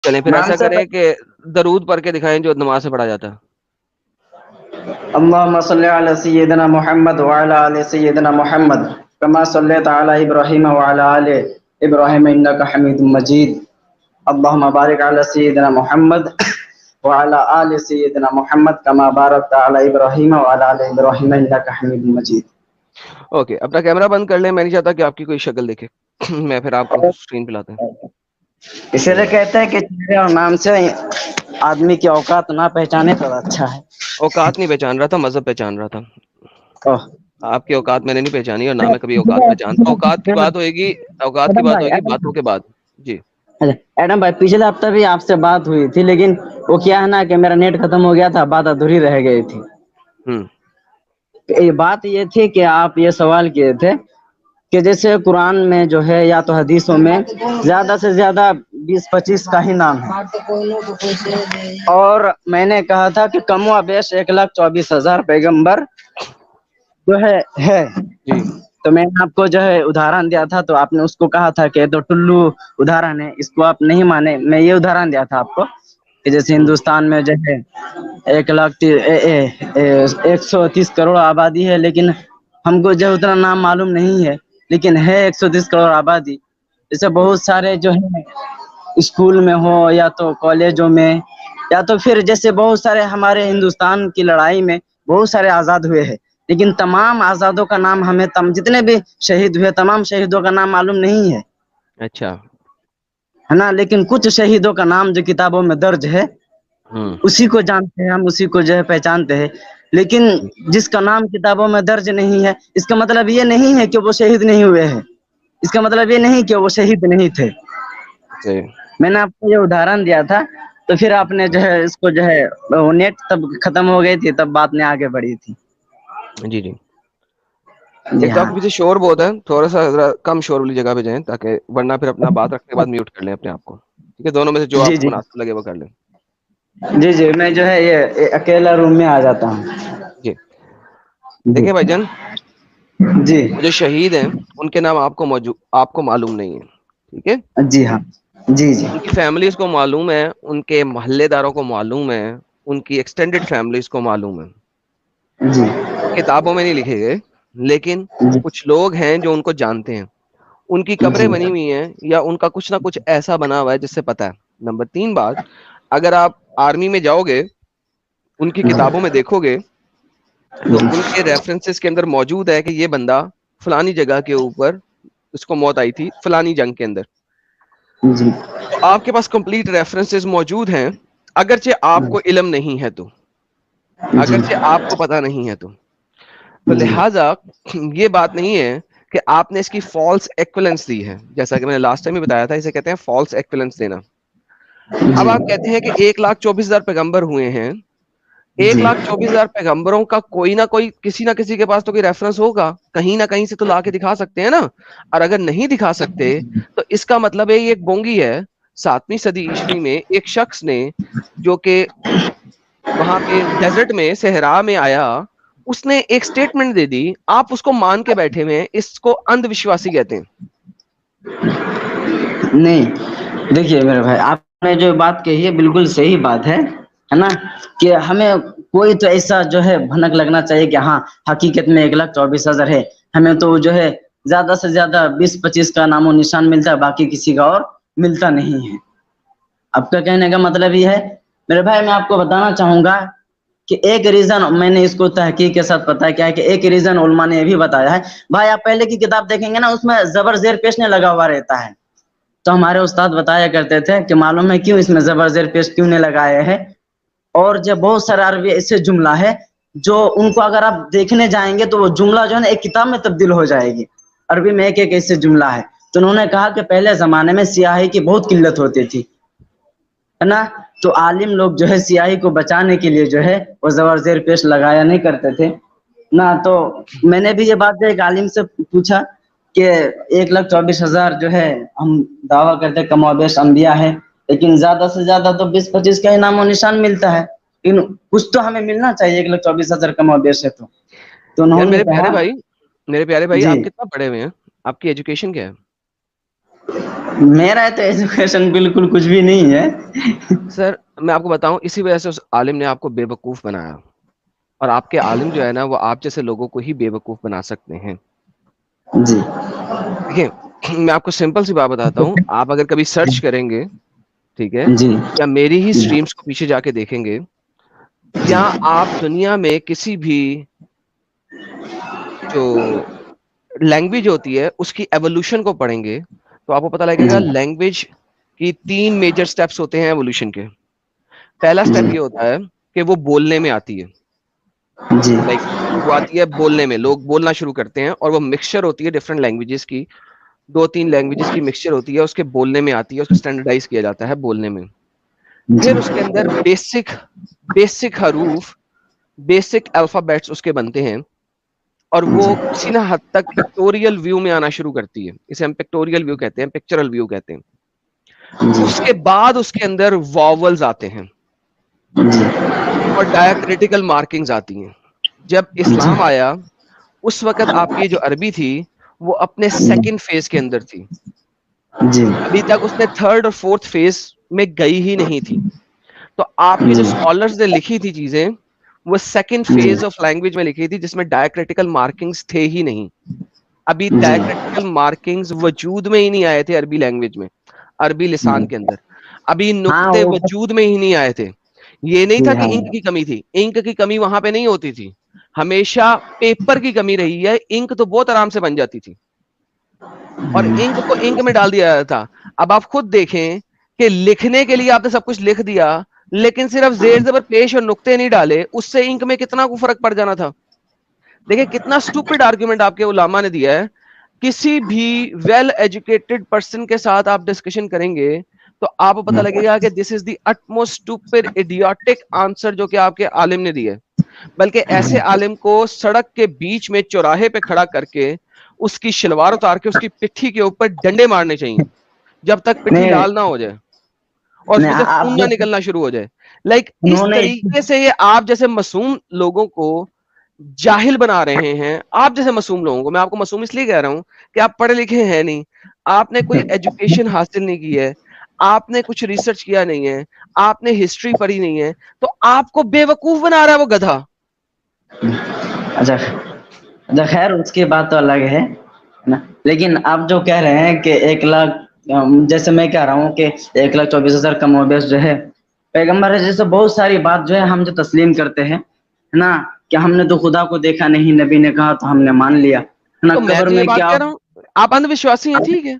چلیں پھر نام ایسا سے کریں کہ درود پڑھ کے دکھائیں جو نماز سے پڑھا جاتا ہے. اللهم صل على سيدنا محمد وعلى آل سيدنا محمد كما صليت على إبراهيم وعلى آل إبراهيم إنك حميد مجيد. اللهم بارك على سيدنا محمد وعلى آل سيدنا محمد كما باركت على إبراهيم وعلى آل إبراهيم إنك حميد مجيد. اوکے اپنا کیمرہ بند کر لیں, میں نہیں چاہتا کہ آپ کی کوئی شکل دیکھے. میں پھر آپ کو اسکرین پہ لاتے ہیں. اسی لیے کہتے ہیں کہ چہرے اور نام سے آدمی کی اوقات نہ پہچانے تو اچھا ہے. اوقات نہیں پہچان رہا تھا, مذہب پہچان رہا تھا. اوہ آپ کی اوقات میں نے نہیں پہچانی اور نہ میں کبھی اوقات پہچانتا. اوقات کی بات ہوئے گی, اوقات کی بات ہوئے گی باتوں کے بعد. جی ایڈم بھائی, پچھلے ہفتے بھی آپ سے بات ہوئی تھی, لیکن وہ کیا ہے نا کہ میرا نیٹ ختم ہو گیا تھا, بات ادھوری رہ گئی تھی. ہوں بات یہ تھی کہ آپ یہ سوال کیے تھے کہ جیسے قرآن میں جو ہے یا تو حدیثوں میں زیادہ سے زیادہ 20-25 کا ہی نام ہے, اور میں نے کہا تھا کہ کم و بیش 1,24,000 پیغمبر جو ہے. جی تو میں نے آپ کو جو ہے ادھارن دیا تھا, تو آپ نے اس کو کہا تھا کہ تو ٹلو ادھارن ہے, اس کو آپ نہیں مانے. میں یہ ادھارن دیا تھا آپ کو کہ جیسے ہندوستان میں جو ہے 130 کروڑ آبادی ہے, لیکن ہم کو جو اتنا نام معلوم نہیں ہے, لیکن ہے 130 کروڑ آبادی. جیسے بہت سارے جو ہے اسکول میں ہو یا تو کالجوں میں, یا تو پھر جیسے بہت سارے ہمارے ہندوستان کی لڑائی میں بہت سارے آزاد ہوئے ہیں, لیکن تمام آزادوں کا نام ہمیں جتنے بھی شہید ہوئے تمام شہیدوں کا نام معلوم نہیں ہے. اچھا ہے نا, لیکن کچھ شہیدوں کا نام جو کتابوں میں درج ہے اسی کو جانتے ہیں ہم, اسی کو جو ہے پہچانتے ہیں. لیکن جس کا نام کتابوں میں درج نہیں ہے, اس کا مطلب یہ نہیں ہے کہ وہ شہید نہیں ہوئے ہیں, اس کا مطلب یہ نہیں کہ وہ شہید نہیں تھے. صحیح. میں نے آپ کو یہ ادھارن دیا تھا, تو پھر آپ نے جو ہے اس کو جو ہے نیٹ تب ختم ہو گئی تھی, تب بات نے آگے بڑھی تھی. جی جی. جی ایک تو آپ ہاں کے پیچھے شور بہت ہے, تھوڑا سا کم شور والی جگہ پہ جائیں, تاکہ ورنہ پھر اپنا بات رکھنے کے بعد میوٹ کر لیں اپنے آپ کو. ٹھیک ہے, دونوں میں سے جو جی آپ کو جی مناسب لگے وہ کر لیں. جی جی, میں جو ہے یہ اکیلا روم میں آ جاتا ہوں. جی جی دیکھیں بھائی جان, جی جو شہید ہیں ان کے نام آپ کو معلوم نہیں ہے. ٹھیک ہے, جی ہاں جی جی ان کی فیملیز کو معلوم ہے, ان کے محلے داروں کو معلوم ہے, ان کی ایکسٹینڈیڈ فیملیز کو معلوم ہے. جی کتابوں میں نہیں لکھے گئے, لیکن جی کچھ لوگ ہیں جو ان کو جانتے ہیں. ان کی قبریں جی بنی ہوئی ہیں, یا ان کا کچھ نہ کچھ ایسا بنا ہوا ہے جس سے پتا ہے. نمبر 3 بات, اگر آپ آرمی میں جاؤ گے, ان کی کتابوں میں دیکھو گے, تو ان کے ریفرنسز کے اندر موجود ہے کہ یہ بندہ فلانی جگہ کے اوپر اس کو موت آئی تھی فلانی جنگ کے اندر. جی تو آپ کے پاس کمپلیٹ ریفرنسز موجود ہیں, اگرچہ آپ کو علم نہیں ہے, تو جی اگرچہ آپ کو پتا نہیں ہے, تو جی لہذا یہ بات نہیں ہے کہ آپ نے اس کی فالس ایکولنس دی ہے. جیسا کہ میں نے لاسٹ ٹائم بھی بتایا تھا, اسے کہتے ہیں فالس ایکولنس دینا. اب جی آپ کہتے ہیں کہ 1,24,000 پیغمبر ہوئے ہیں, جی 1,24,000 پیغمبروں کا کوئی نہ کوئی کسی نہ کسی کے پاس تو کوئی ریفرنس ہوگا, کہیں نہ کہیں سے تو لا کے دکھا سکتے ہیں نا. اور اگر نہیں دکھا سکتے تو اس کا مطلب ہے یہ ایک بونگی ہے. 7ویں صدی عیسوی میں ایک شخص نے, جو کہ وہاں پہ ڈیزرٹ میں صحرا میں آیا, اس نے ایک سٹیٹمنٹ دے دی, آپ اس کو مان کے بیٹھے ہوئے ہیں. اس کو اندھ وشواسی کہتے ہیں. نہیں دیکھیے میرے بھائی, آپ نے جو بات کہی ہے بالکل صحیح بات ہے نا, کہ ہمیں کوئی تو ایسا جو ہے بھنک لگنا چاہیے کہ ہاں حقیقت میں 1,24,000 ہے. ہمیں تو جو ہے زیادہ سے زیادہ 20-25 کا نام و نشان ملتا ہے, باقی کسی کا اور ملتا نہیں ہے. آپ کا کہنے کا مطلب یہ ہے میرے بھائی, میں آپ کو بتانا چاہوں گا کہ ایک ریزن میں نے اس کو تحقیق کے ساتھ پتا کیا ہے, کہ ایک ریزن علماء نے یہ بھی بتایا ہے. بھائی آپ پہلے کی کتاب دیکھیں گے نا, اس میں زبر زیر پیش نہیں لگا ہوا رہتا ہے. تو ہمارے استاد بتایا کرتے تھے کہ معلوم ہے کیوں اس میں زبر زیر پیش کیوں نہیں لگائے ہیں. اور جب بہت سارا عربی ایسے جملہ ہے جو ان کو اگر آپ دیکھنے جائیں گے تو وہ جملہ جو ہے نا ایک کتاب میں تبدیل ہو جائے گی. عربی میں ایک ایک ایسے جملہ ہے. تو انہوں نے کہا کہ پہلے زمانے میں سیاہی کی بہت قلت ہوتی تھی, ہے نا, تو عالم لوگ جو ہے سیاہی کو بچانے کے لیے جو ہے وہ زبر زیر پیش لگایا نہیں کرتے تھے نا. تو میں نے بھی یہ بات ایک عالم سے پوچھا کہ 1,24,000 جو ہے ہم دعویٰ کرتے کم و بیش انبیاء ہے, لیکن زیادہ سے زیادہ تو 20-25 کا ہی نام و نشان ملتا ہے. لیکن کچھ تو ہمیں ملنا چاہیے, 1,24,000 کم و بیش ہے تو یار انہوں نے میرے پیارے کہا. بھائی, میرے پیارے بھائی, جی آپ کتنا پڑھے ہوئے ہیں, آپ کی ایجوکیشن کیا ہے؟ میرا تو ایجوکیشن بالکل کچھ بھی نہیں ہے. سر میں آپ کو بتاؤں اسی وجہ سے اس عالم نے آپ کو بے وقوف بنایا, اور آپ کے عالم جو ہے نا وہ آپ جیسے لوگوں کو ہی بے وقوف بنا سکتے ہیں. جی دیکھیں میں آپ کو سمپل سی بات بتاتا ہوں, آپ اگر کبھی سرچ کریں گے, ٹھیک ہے, جی یا میری ہی سٹریمز کو پیچھے جا کے دیکھیں گے, یا آپ دنیا میں کسی بھی جو لینگویج ہوتی ہے اس کی ایوولوشن کو پڑھیں گے تو آپ کو پتہ لگے گا جی لینگویج کی 3 میجر سٹیپس ہوتے ہیں ایوولوشن کے. پہلا جی سٹیپ یہ ہوتا ہے کہ وہ بولنے میں آتی ہے, جی لائک وہ آتی ہے بولنے میں, لوگ بولنا شروع کرتے ہیں, اور وہ مکسچر ہوتی ہے ڈفرنٹ لینگویجز کی, 2-3 لینگویجز کی مکسچر ہوتی ہے, اس کے بولنے میں آتی ہے, اس کو اسٹینڈرڈائز کیا جاتا ہے بولنے میں. جی پھر اس کے اندر بیسک حروف, بیسک الفابیٹس اس کے بنتے ہیں, اور وہ کسی نہ حد تک پکٹوریل ویو میں آنا شروع کرتی ہے, اسے ہم پکٹوریل ویو کہتے ہیں, پکچرل ویو کہتے ہیں. جی اس کے بعد اس کے اندر واولز آتے ہیں جی اور ڈائیکریٹیکل مارکنگز آتی ہیں. جب اسلام آیا اس وقت آپ کی جو عربی تھی وہ اپنے سیکنڈ فیز کے اندر تھی, جی ابھی تک اس نے تھرڈ اور فورتھ فیز میں گئی ہی نہیں تھی. تو آپ کے جو جی اسکالرز نے لکھی تھی چیزیں وہ سیکنڈ جی فیز آف لینگویج میں لکھی تھی, جس میں ڈائیکریٹیکل مارکنگز تھے ہی نہیں. ابھی جی ڈائیکریٹیکل مارکنگز وجود میں ہی نہیں آئے تھے عربی لینگویج میں, عربی جی لسان کے اندر ابھی ہاں نقطے وہ وجود میں ہی نہیں آئے تھے. یہ نہیں تھا جی کہ ہاں انک کی کمی تھی, انک کی کمی وہاں پہ نہیں ہوتی تھی, ہمیشہ پیپر کی کمی رہی ہے. انک تو بہت آرام سے بن جاتی تھی, اور انک کو انک میں ڈال دیا جاتا تھا. اب آپ خود دیکھیں کہ لکھنے کے لیے آپ نے سب کچھ لکھ دیا, لیکن صرف زیر زبر پیش اور نقطے نہیں ڈالے, اس سے انک میں کتنا کو فرق پڑ جانا تھا. دیکھیں کتنا اسٹوپڈ آرگومنٹ آپ کے علماء نے دیا ہے. کسی بھی ویل ایجوکیٹڈ پرسن کے ساتھ آپ ڈسکشن کریں گے تو آپ کو پتہ لگے گا کہ دس از دی utmost stupid idiotic آنسر جو کہ آپ کے عالم نے دیا ہے. بلکہ ایسے عالم کو سڑک کے بیچ میں چوراہے پہ کھڑا کر کے اس کی شلوار اتار کے اس کی پٹھی کے اوپر ڈنڈے مارنے چاہیے جب تک پٹھی نہیں لال نہ ہو جائے اور اس نہیں میں سے آپ خون نہ جو نکلنا شروع ہو جائے. لائک اس انہوں نے طریقے سے یہ آپ جیسے معصوم لوگوں کو جاہل بنا رہے ہیں. آپ جیسے معصوم لوگوں کو, میں آپ کو معصوم اس لیے کہہ رہا ہوں کہ آپ پڑھے لکھے ہیں نہیں, آپ نے کوئی ایجوکیشن حاصل نہیں کی ہے, آپ نے کچھ ریسرچ کیا نہیں ہے, آپ نے ہسٹری پڑھی نہیں ہے, تو آپ کو بے وقوف بنا رہا ہے وہ گدھا. اچھا اچھا خیر اس کی بات تو الگ ہے نا, لیکن آپ جو کہہ رہے ہیں کہ 1,00,000 جیسے میں کہہ رہا ہوں کہ 1,24,000 کم و بیش جو ہے پیغمبر ہے, جیسے بہت ساری بات جو ہے ہم جو تسلیم کرتے ہیں نا, کہ ہم نے تو خدا کو دیکھا نہیں, نبی نے کہا تو ہم نے مان لیا نا. تو میں قبر تو یہ بات کیا کہہ رہا ہوں, آپ اندھ وشواسی ہیں, ٹھیک ہے,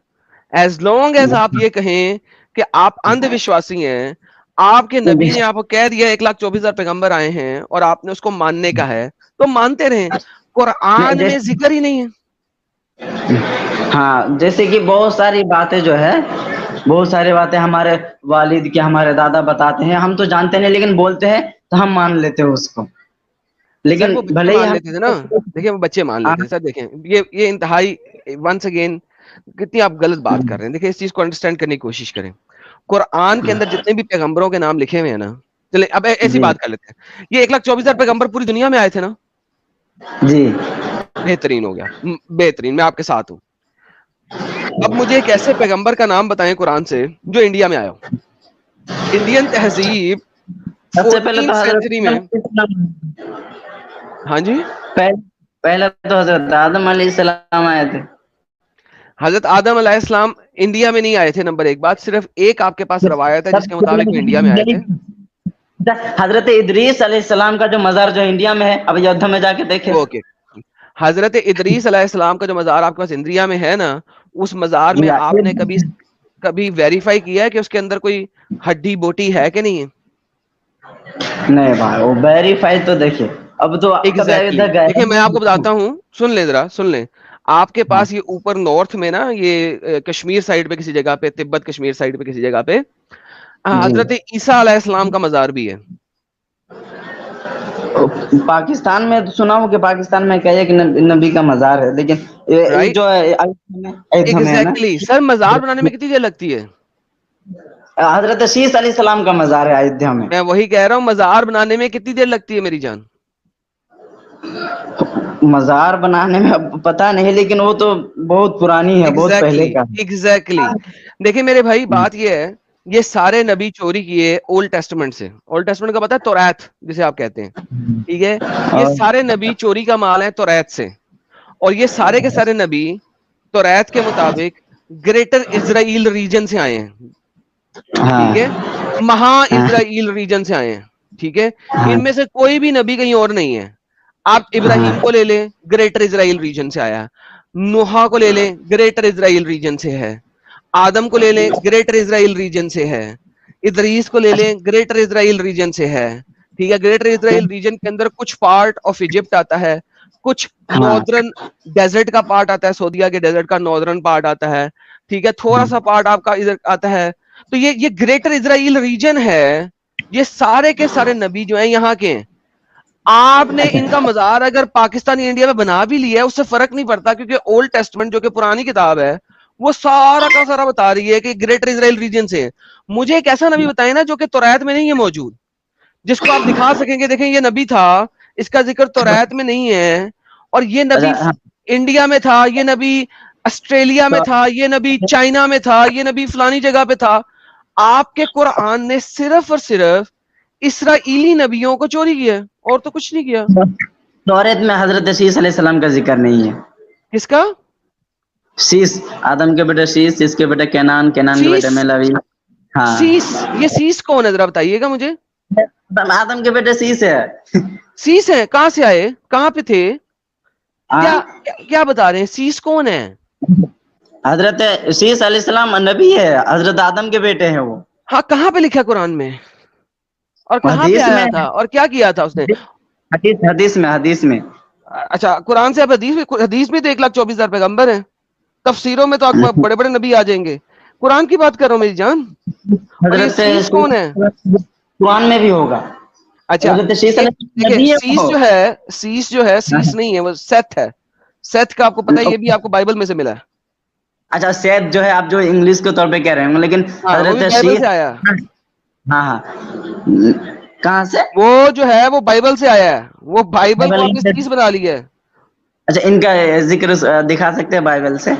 ایز لانگ ایز آپ یہ کہیں کہ آپ اندھ وشواسی ہیں, آپ کے نبی نے آپ کو کہہ دیا 1,24,000 پیغمبر آئے ہیں اور آپ نے اس کو ماننے کا ہے تو مانتے رہیں. قرآن میں ذکر ہی نہیں ہے. ہاں جیسے کہ بہت ساری باتیں جو ہے, بہت ساری باتیں ہمارے والد کے ہمارے دادا بتاتے ہیں, ہم تو جانتے نہیں لیکن بولتے ہیں تو ہم مان لیتے ہیں اس کو. سر لیکن وہ بچے بھلے ہی مان ہم لیتے تھے نا, دیکھیں وہ بچے مان لیتے تھے سر. دیکھیں یہ انتہائی ونس اگین کتنی آپ غلط بات کر رہے ہیں. دیکھیں اس چیز کو انڈرسٹینڈ کرنے کی کوشش کریں. قرآن کے اندر جتنے بھی پیغمبروں کے نام لکھے ہوئے ہیں نا, چلے اب ایسی جی بات کر لیتے ہیں, یہ 1,24,000 پیغمبر پوری دنیا میں آئے تھے نا, جی بہترین ہو گیا, بہترین, میں آپ کے ساتھ ہوں. اب مجھے ایک ایسے پیغمبر کا نام بتائیں قرآن سے جو انڈیا میں آیا ہو. انڈین تہذیب سب سے پہلے 14 تو سینچری میں, ہاں جی, پہلے تو حضرت آدم علیہ السلام آئے تھے. حضرت آدم علیہ السلام انڈیا میں نہیں آئے تھے. نمبر 1 بات, صرف ایک آپ کے پاس روایت ہے سب جس کے سے مطابق وہ انڈیا میں آئے تھے. حضرت ادریس علیہ السلام کا جو مزار جو انڈیا میں ہے, اب ایودھیا میں جا کے دیکھے. اوکے, حضرت ادریس علیہ السلام کا جو مزار آپ کے پاس انڈیا میں ہے نا, اس مزار میں آپ نے کبھی ویریفائی کیا ہے کہ اس کے اندر کوئی ہڈی بوٹی ہے کہ نہیں ہے؟ نہیں بھائی, وہ ویریفائی تو دیکھیے, اب تو کبھی ایگزیکٹلی ادھر گئے دیکھیں میں آپ کو بتاتا ہوں, سن لیں ذرا, سن لیں. آپ کے پاس یہ اوپر نارتھ میں نا, یہ کشمیر سائڈ پہ کسی جگہ پہ, تبت کشمیر سائڈ پہ کسی جگہ پہ جی حضرت عیسیٰ علیہ السلام کا مزار بھی ہے. پاکستان میں سنا ہوں کہ پاکستان میں کہے کہ نبی کا مزار ہے, لیکن یہ رائٹ, جو ایودھیا میں ہے نا, ایگزیکٹلی سر, مزار بنانے میں کتنی دیر لگتی ہے؟ حضرت شیس علیہ السلام کا مزار ہے ایودھیا میں. میں وہی کہہ رہا ہوں, مزار بنانے میں کتنی دیر لگتی ہے میری جان؟ مزار بنانے میں پتا نہیں، لیکن وہ تو بہت پرانی ہے، بہت پہلے کا ہے۔ ایگزیکٹلی دیکھیں میرے بھائی، بات یہ ہے یہ سارے نبی چوری کیے اولڈ ٹیسٹمنٹ سے. اولڈ ٹیسٹمنٹ کا پتا ہے توریت جسے آپ کہتے ہیں، ٹھیک ہے. یہ اور سارے نبی چوری کا مال ہے توریت سے، اور یہ سارے کے سارے نبی توریت کے مطابق گریٹر اسرائیل ریجن سے آئے ہیں، ہاں ٹھیک ہے. مہا اسرائیل ریجن سے آئے ہیں، ٹھیک ہے. ہاں ان میں سے کوئی بھی نبی کہیں اور نہیں ہے. آپ ابراہیم کو لے لیں، گریٹر اسرائیل ریجن سے آیا. نوحا کو لے لیں، گریٹر اسرائیل ریجن سے ہے. آدم کو لے لیں، گریٹر اسرائیل ریجن سے ہے. ادریس کو لے لیں، گریٹر اسرائیل ریجن سے ہے، ٹھیک ہے. گریٹر اسرائیل ریجن کے اندر کچھ پارٹ آف ایجپٹ آتا ہے، کچھ ہاں ناردرن ڈیزرٹ کا پارٹ آتا ہے، سعودیہ کے ڈیزرٹ کا ناردرن پارٹ آتا ہے، ٹھیک ہے. تھوڑا سا پارٹ آپ کا ادھر آتا ہے. تو یہ گریٹر اسرائیل ریجن ہے. یہ سارے کے سارے نبی جو ہیں یہاں کے ہیں. آپ نے ان کا مزار اگر پاکستانی انڈیا میں بنا بھی لیا ہے اس سے فرق نہیں پڑتا، کیونکہ اولڈ ٹیسٹمنٹ جو کہ پرانی کتاب ہے وہ سارا کا سارا بتا رہی ہے کہ گریٹر اسرائیل ریجن سے. مجھے ایک ایسا نبی بتائیں نا جو کہ توریت میں نہیں ہے موجود، جس کو آپ دکھا سکیں گے دیکھیں یہ نبی تھا، اس کا ذکر توریت میں نہیں ہے، اور یہ نبی اچھا، انڈیا میں تھا، یہ نبی آسٹریلیا میں تھا، یہ نبی چائنا میں تھا، یہ نبی فلانی جگہ پہ تھا. آپ کے قرآن نے صرف اور صرف اسرائیلی نبیوں کو چوری کیا ہے اور تو کچھ نہیں کیا. توریت میں حضرت شیس علیہ السلام کا ذکر نہیں ہے. کس کا؟ شیس، آدم کے بیٹے شیس، شیس کے بیٹے کینان، کینان کے سیس. بیٹے میلاوی. ہاں سیس، یہ سیس کون ہے ذرا بتائیے گا مجھے. آدم کے بیٹے شیس ہے. سیس ہے کہاں سے آئے، کہاں پہ تھے، ہاں کیا کیا بتا رہے ہیں، سیس کون ہے؟ حضرت شیس علیہ السلام نبی ہے، حضرت آدم کے بیٹے ہیں وہ. ہاں کہاں پہ لکھا قرآن میں، اور کہاں پہ حدیث آیا میں، تھا اور کیا کیا تھا اس نے؟ حدیث میں. اچھا قرآن سے آپ حدیث میں تو 1,24,000 پیغمبر ہیں، تفسیروں میں تو آپ بڑے بڑے نبی آ جائیں گے. قرآن کی بات کر رہا ہوں میری جان. اور یہ حضرت سیس کون ہے؟ قرآن میں بھی ہوگا. اچھا حضرت شیس یہ علیہ السلام دیکھیں نبی ہے سیس وہ. جو ہے، سیس جو ہے سیس نہیں ہے، وہ سیتھ ہے. سیتھ کا آپ کو پتا ہے یہ بھی آپ کو بائبل میں سے ملا ہے. اچھا سید جو ہے آپ جو انگلش کے طور پہ کہہ رہے ہوں، لیکن ہاں وہ بھی حضرت بائبل شیس، سے آیا. ہاں ہاں، کہاں سے؟ وہ جو ہے وہ بائبل سے آیا ہے، وہ بائبل کو آپ نے سیس بنا لیا ہے. اچھا ان کا ذکر دکھا سکتے ہیں بائبل سے؟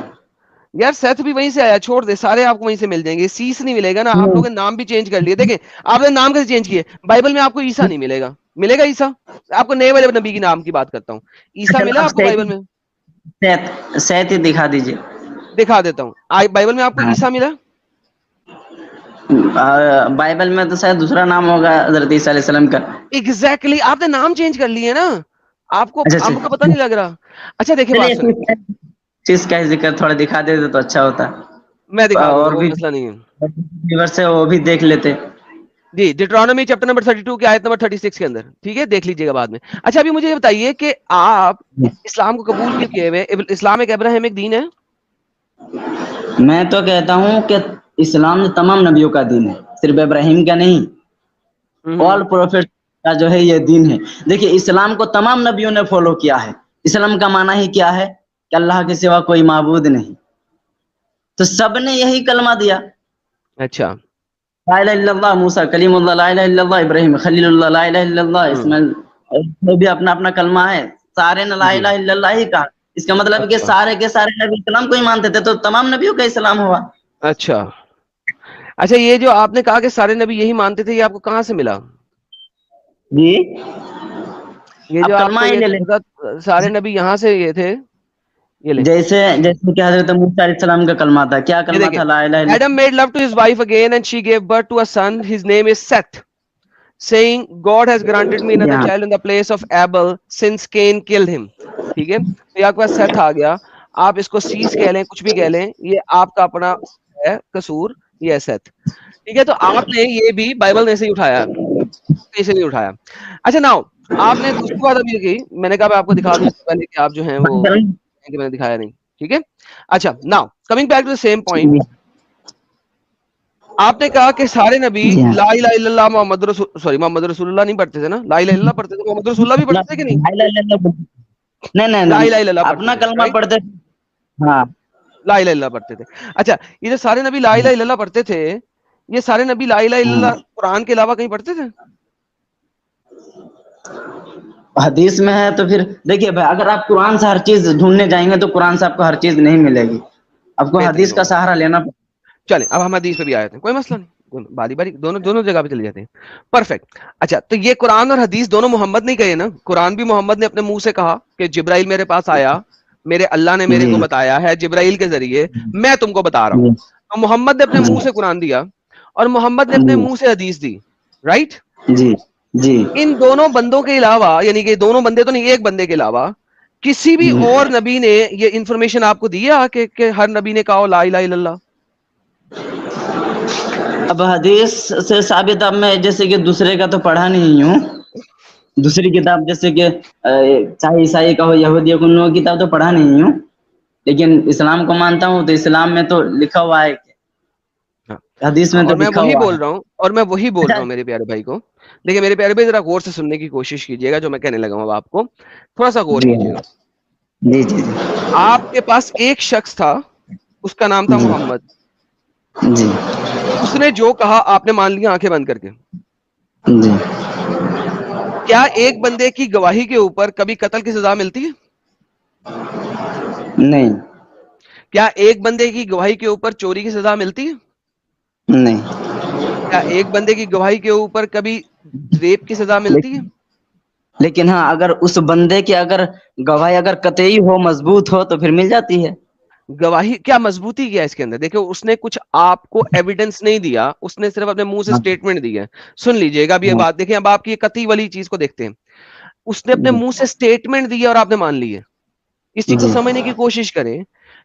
یار سیتھ بھی وہیں سے آیا، چھوڑ دے سارے آپ کو وہیں سے مل جائیں گے. سیس نہیں ملے گا نا، آپ لوگوں نے نام بھی چینج کر لیے. دیکھیں آپ نے نام کیسے چینج کیے، بائبل میں آپ کو عیسیٰ نہیں ملے گا. ملے گا عیسیٰ؟ آپ کو نئے والے نبی کی نام کی بات کرتا ہوں. عیسیٰ ملا آپ کو بائبل میں؟ سید ہی دکھا دیجیے. دکھا دیتا ہوں. بائبل میں آپ کو عیسیٰ ملا؟ بائبل میں تو شاید دوسرا نام ہوگا حضرت عیسیٰ علیہ السلام کا. ایگزیکٹلی آپ نے نام چینج کر لیے نا، آپ کو اچھا آپ کا پتہ نہیں لگ رہا. اچھا دیکھیں بات سنیں، چلیے چیز کا ذکر تھوڑا دکھا دیتے تو اچھا ہوتا، میں دکھا دوں گا اور وہ بھی مسئلہ نہیں ہے. ویورز سے وہ بھی دیکھ لیتے. جی ڈیوٹرانومی چیپٹر نمبر 32 کی آیت نمبر 36 کے اندر، ٹھیک ہے دیکھ لیجیے گا بعد میں. اچھا ابھی مجھے یہ بتائیے کہ آپ اسلام کو قبول کیوں کیے ہوئے؟ اسلام ایک ابراہیمک دین ہے. میں تو کہتا ہوں کہ اسلام تمام نبیوں کا دین ہے، صرف ابراہیم کا نہیں. آل پروفیٹ کا جو ہے یہ دین ہے. دیکھیے اسلام کو تمام نبیوں نے فالو کیا ہے. اسلام کا معنی ہی کیا ہے کہ اللہ کے سوا کوئی معبود نہیں، تو سب نے یہی کلمہ دیا. اچھا لا الہ الا اللہ، موسیٰ کلیم اللہ لا الہ الا اللہ، ابراہیم خلیل اللہ لا الہ الا اللہ، اسماعیل بھی اپنا اپنا کلمہ ہے. سارے نے لا جی الہ الا اللہ ہی کہا. اس کا مطلب کہ اچھا سارے کے سارے نبی اسلام کو ہی مانتے تھے، تو تمام نبیوں کا اسلام ہوا. اچھا اچھا یہ جو آپ نے کہا کہ سارے نبی یہی مانتے تھے، یہ آپ کو کہاں سے ملا؟ جی یہ جو اب آپ کلمہ کو ہی یہ لے لیں. سارے نبی یہاں سے یہ تھے، یہ لیں جیسے کہ حضرت موسیٰ علیہ السلام کا کلمہ تھا، کیا یہ کلمہ دیکھیں. تھا؟ لا الہ الا Adam made love to his wife again and she gave birth to a son, his name is Seth, saying God has granted me another Allah. child in the place of Abel since Cain killed him. ٹھیک ہے تو یہ آپ کے پاس سیتھ آ گیا. آپ اس کو سیس کہہ لیں، کچھ بھی کہہ لیں، یہ آپ کا اپنا ہے قصور، یہ ہے سیتھ. ٹھیک ہے تو آپ نے یہ بھی بائبل نے سے ہی اٹھایا، کہیں سے نہیں اٹھایا. اچھا ناؤ آپ نے دوسری بات ابھی کی، میں نے کہا میں آپ کو دکھا دوں اس سے پہلے کہ آپ جو ہیں وہ کہ میں نے دکھایا نہیں. ٹھیک ہے اچھا now coming back to same point. آپ نے کہا کہ سارے نبی جی ہاں. لا الہ الا اللہ محمد رسول محمد رسول اللہ نہیں پڑھتے تھے نا، لا الہ الا اللہ پڑھتے تھے. محمد رسول اللہ بھی پڑھتے تھے کہ نہیں؟ لا الہ الا اللہ. نہیں نہیں لا نہیں، الہ الا اللہ پڑھتے اپنا تھے کلمہ رائٹ، پڑھتے. ہاں لا الہ الا اللہ پڑھتے تھے. اچھا یہ جو سارے نبی لا الہ الا اللہ پڑھتے تھے، یہ سارے نبی لا الہ الا اللہ قرآن کے علاوہ کہیں پڑھتے تھے؟ حدیث میں ہے تو پھر دیکھیے بھائی، اگر آپ قرآن سے ہر چیز ڈھونڈنے جائیں گے تو قرآن سے آپ کو ہر چیز نہیں ملے گی، آپ کو بہترین حدیث ہو کا گیا. سہارا لینا پڑے چلیں اب ہم حدیث پہ بھی آئے تھے، کوئی مسئلہ نہیں، باری باری دونوں جگہ پہ چلے جاتے ہیں. پرفیکٹ. اچھا تو یہ قرآن اور حدیث دونوں محمد نے کہے نا؟ قرآن بھی محمد نے اپنے منہ سے کہا کہ جبرائیل میرے پاس آیا، میرے اللہ نے میرے جی کو بتایا ہے جبرائیل کے ذریعے، میں تم کو بتا رہا ہوں. جی تو محمد نے اپنے جی منہ سے قرآن دیا اور محمد نے اپنے منہ سے حدیث دی، رائٹ؟ جی جی ان دونوں بندوں کے علاوہ، یعنی کہ دونوں بندے تو نہیں، ایک بندے کے علاوہ کسی بھی جی اور نبی نے یہ انفارمیشن آپ کو دی ہے کہ ہر نبی نے کہا لا الہ الا اللہ؟ اب حدیث سے ثابت، اب میں جیسے کہ دوسرے کا تو پڑھا نہیں ہوں، دوسری کتاب جیسے کہ چاہے عیسائی کا ہو، یہودی کو، ان لوگوں کی کتاب تو پڑھا نہیں ہوں، لیکن اسلام کو مانتا ہوں، تو اسلام میں تو لکھا ہوا ہے، حدیث میں تو اور میں لکھا وہی ہوا بول ہے. رہا ہوں، اچھا میرے پیارے بھائی کو. دیکھیں میرے پیارے بھائی، ذرا غور سے سننے کی کوشش کیجیے گا جو میں کہنے لگا ہوں. اب آپ کو تھوڑا سا غور جی کیجیے گا. جی جی آپ کے پاس ایک شخص تھا، اس کا نام تھا جی محمد. جی اس نے جو کہا آپ نے مان لیا آنکھیں بند کر کے. جی کیا ایک بندے کی گواہی کے اوپر کبھی قتل کی سزا ملتی ہے؟ نہیں کیا ایک بندے کی گواہی کے اوپر چوری کی سزا ملتی ہے؟ نہیں، کیا ایک بندے کی گواہی کے اوپر کبھی ریپ کی سزا ملتی ہے؟ لیکن ہاں اگر اس بندے کی اگر گواہی اگر قطعی ہو، مضبوط ہو، تو پھر مل جاتی ہے. گواہی کیا مضبوطی کیا ہے اس کے اندر؟ دیکھو اس نے کچھ آپ کو ایویڈنس نہیں دیا، اس نے صرف اپنے منہ سے ہاں سٹیٹمنٹ دی ہے. سن لیجئے گا اب یہ ہاں بات، دیکھیں اب آپ کی قطعی والی چیز کو دیکھتے ہیں. اس نے اپنے جی منہ سے سٹیٹمنٹ دی ہے اور آپ نے مان لی ہے. اس چیز کو جی سمجھنے کی کوشش کریں